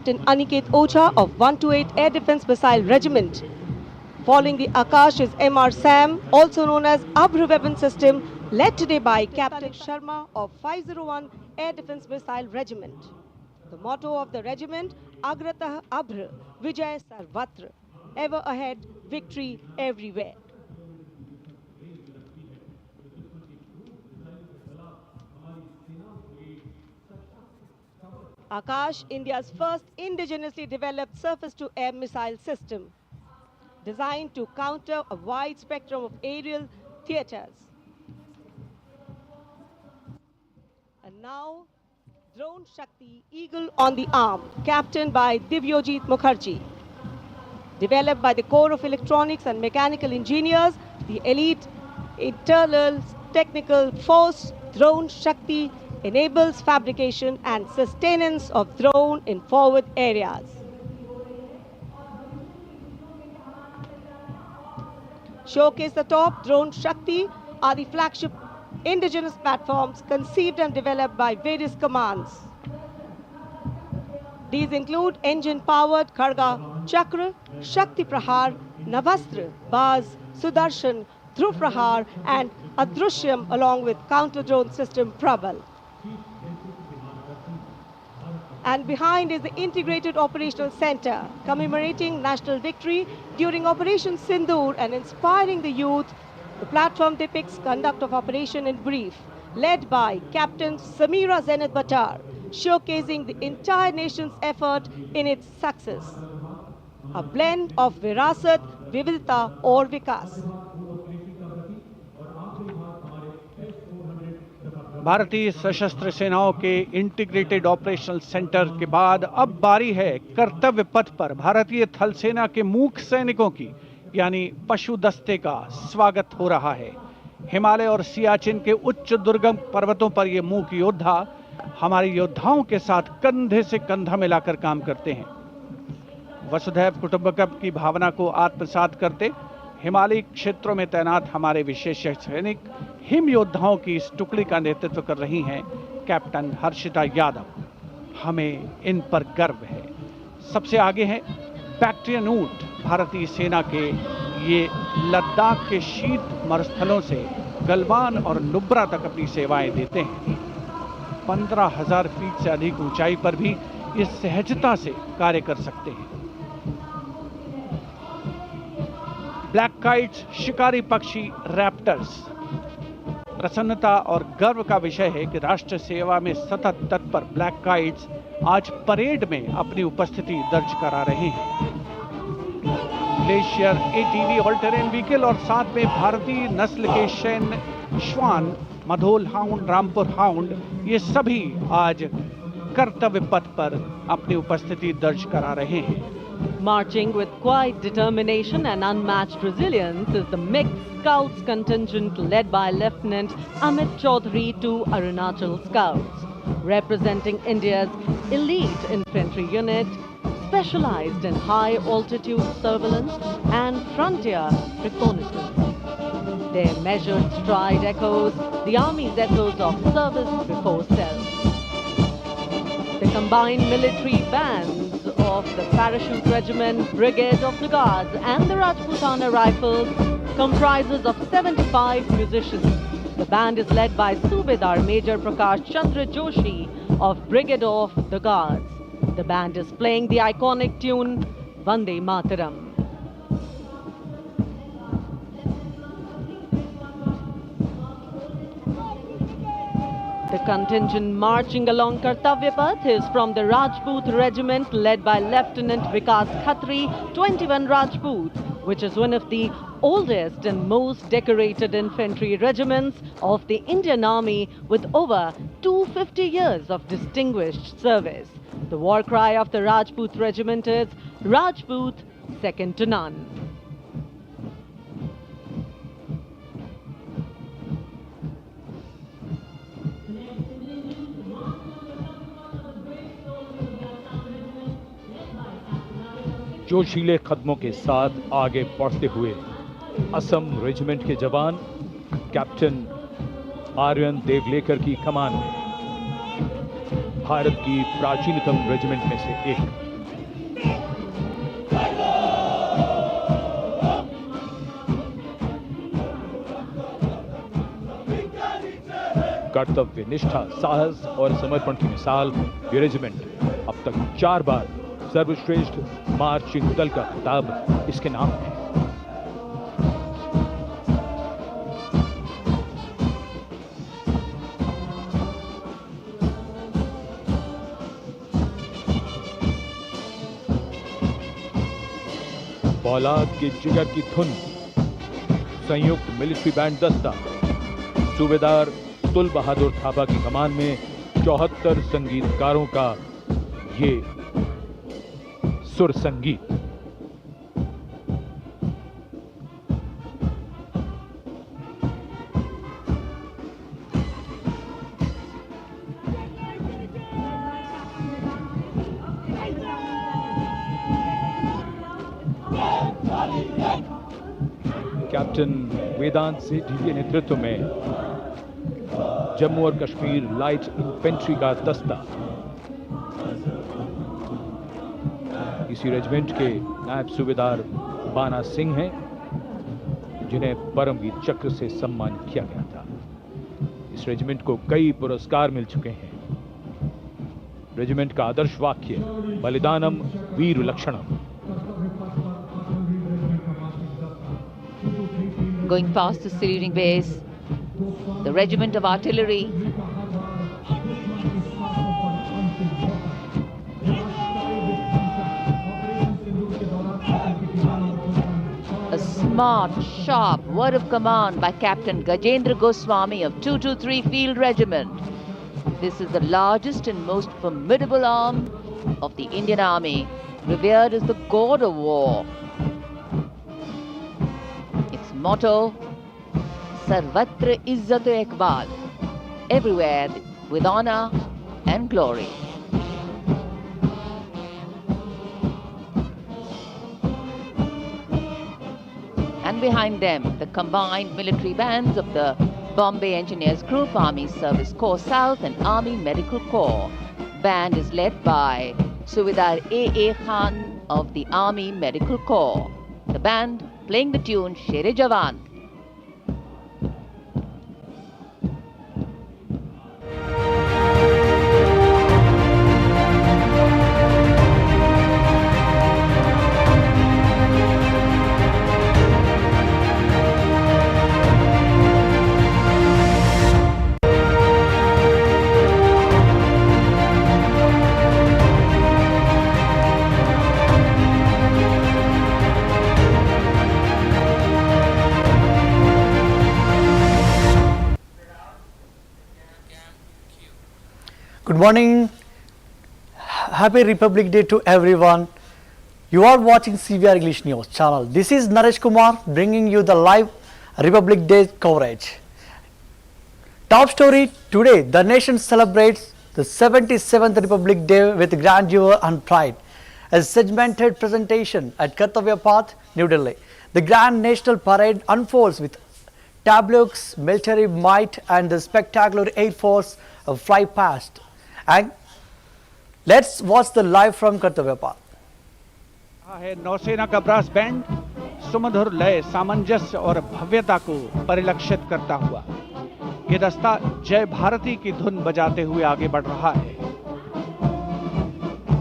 Captain Aniket Ocha of 128 Air Defence Missile Regiment. Following the Akash is MR Sam, also known as Abhr weapon system, led today by Captain Sharma of 501 Air Defence Missile Regiment. The motto of the regiment, Agratah Abhr, Vijay Sarvatra, ever ahead, victory everywhere. Akash, India's first indigenously developed surface-to-air missile system, designed to counter a wide spectrum of aerial theaters. And now, Drone Shakti Eagle on the Arm, captained by Divyojit Mukherjee. Developed by the Corps of Electronics and Mechanical Engineers, the elite internal technical force Drone Shakti enables fabrication and sustenance of drone in forward areas. Showcase the top Drone Shakti are the flagship indigenous platforms conceived and developed by various commands. These include engine-powered Kharga Chakra, Shakti Prahar, Navastra, Baz, Sudarshan, Dhruv Prahar and Adrushyam along with counter-drone system Prabal. And behind is the Integrated Operational Center, commemorating national victory during Operation Sindoor and inspiring the youth. The platform depicts conduct of operation in brief, led by Captain Samira Zenith Batar, showcasing the entire nation's effort in its success. A blend of Virasat, Vividta or Vikas. भारतीय सशस्त्र सेनाओं के integrated operational centre के बाद अब बारी है कर्तव्य पथ पर भारतीय थल सेना के मूक सैनिकों की, यानी पशु दस्ते का स्वागत हो रहा है। हिमालय और सियाचिन के उच्च दुर्गम पर्वतों पर ये मूक योद्धा हमारे योद्धाओं के साथ कंधे से कंधा मिलाकर काम करते हैं। वसुधैव कुटुंबकम की भावना को आत्मसात करते हिमालयी क्षेत्रों में तैनात हमारे विशेष सैनिक हिम योद्धाओं की इस टुकड़ी का नेतृत्व कर रही हैं कैप्टन हर्षिता यादव। हमें इन पर गर्व है। सबसे आगे हैं बैक्ट्रियन ऊंट, भारतीय सेना के ये लद्दाख के शीत मरुस्थलों से गलवान और नुब्रा तक अपनी सेवाएं देते हैं। 15,000 फीट से अधिक ऊंचाई पर भी ये सहजता से कार्य कर सकते हैं। ब्लैक काइट्स, शिकारी पक्षी रैप्टर्स। प्रसन्नता और गर्व का विषय है कि राष्ट्र सेवा में सतत तत्पर ब्लैक काइट्स आज परेड में अपनी उपस्थिति दर्ज करा रहे हैं। Glacier ATV all terrain vehicle और साथ में भारतीय नस्ल के सैन्य श्वान, मधोल हाउंड, रामपुर हाउंड, ये सभी आज कर्तव्य पथ पर अपनी उपस्थिति दर्ज करा रहे हैं। Marching with quiet determination and unmatched resilience is the mixed Scouts contingent led by Lieutenant Amit Chaudhary to Arunachal Scouts, representing India's elite infantry unit, specialized in high-altitude surveillance and frontier reconnaissance. Their measured stride echoes the Army's ethos of service before self. The combined military bands of the Parachute Regiment, Brigade of the Guards and the Rajputana Rifles comprises of 75 musicians. The band is led by Subedar Major Prakash Chandra Joshi of Brigade of the Guards. The band is playing the iconic tune Vande Mataram. The contingent marching along Kartavya Path is from the Rajput Regiment led by Lieutenant Vikas Khatri, 21 Rajput, which is one of the oldest and most decorated infantry regiments of the Indian Army with over 250 years of distinguished service. The war cry of the Rajput Regiment is Rajput, second to none. जोशीले कदमों के साथ आगे बढ़ते हुए Assam regiment के जवान captain Aryan Devlekar की कमान में भारत की प्राचीनतम रेजिमेंट में से एक कर्तव्य निष्ठा, साहस और समर्पण की मिसाल ये रेजिमेंट अब तक 4 बार सर्वश्रेष्ठ मार्चिंग दल का खिताब इसके नाम है। औलाद के जिगर की धुन, संयुक्त मिलिट्री बैंड दस्ता, सूबेदार तुल बहादुर थापा की कमान में 74 संगीतकारों का ये सुर संगीत। कैप्टन वेदांत सेठी के नेतृत्व में जम्मू और कश्मीर लाइट इन्फेंट्री का दस्ता, इसी रेजिमेंट के नायब सूबेदार बाना सिंह हैं, जिन्हें परमवीर चक्र से सम्मानित किया गया था। इस रेजिमेंट को कई पुरस्कार मिल चुके हैं। रेजिमेंट का आदर्श वाक्य बलिदानम वीर लक्षणम। Going past the saluting base, the regiment of artillery, a smart, sharp word of command by Captain Gajendra Goswami of 223 Field Regiment. This is the largest and most formidable arm of the Indian Army, revered as the god of war. Its motto, Sarvatra Izzat Iqbal, everywhere with honor and glory. And behind them, the combined military bands of the Bombay Engineers Group, Army Service Corps South and Army Medical Corps. Band is led by Subedar A.A. Khan of the Army Medical Corps. The band playing the tune Shere Jawan. Good morning, happy Republic Day to everyone. You are watching CVR English News channel. This is Naresh Kumar bringing you the live Republic Day coverage. Top story today, the nation celebrates the 77th Republic Day with grandeur and pride. A segmented presentation at Kartavya Path, New Delhi. The Grand National Parade unfolds with tableaux, military might and the spectacular Air Force fly past. And let's watch the live from Kartavya Path. है नौसेना का brass band सुमधुर लय, सामंजस्य और भव्यता को परिलक्षित करता हुआ ये दस्ता जय भारती की धुन बजाते हुए आगे बढ़ रहा है।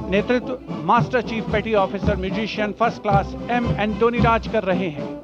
नेतृत्व master chief petty officer musician first class M Antony Raj कर रहे हैं।